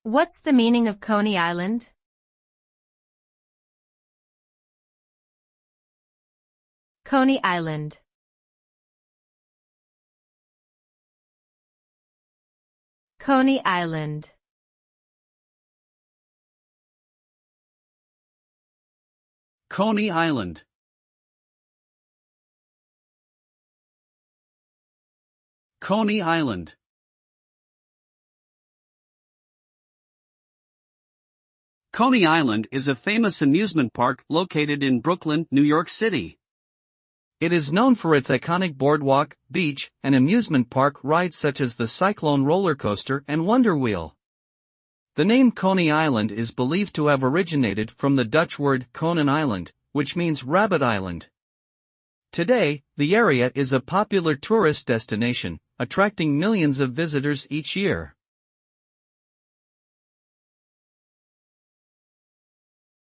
What's the meaning of Coney Island? Coney Island. Coney Island. Coney Island. Coney Island. Coney Island is a famous amusement park located in Brooklyn, New York City. It is known for its iconic boardwalk, beach, and amusement park rides such as the Cyclone roller coaster and Wonder Wheel. The name Coney Island is believed to have originated from the Dutch word Konen Island, which means Rabbit Island. Today, the area is a popular tourist destination, attracting millions of visitors each year.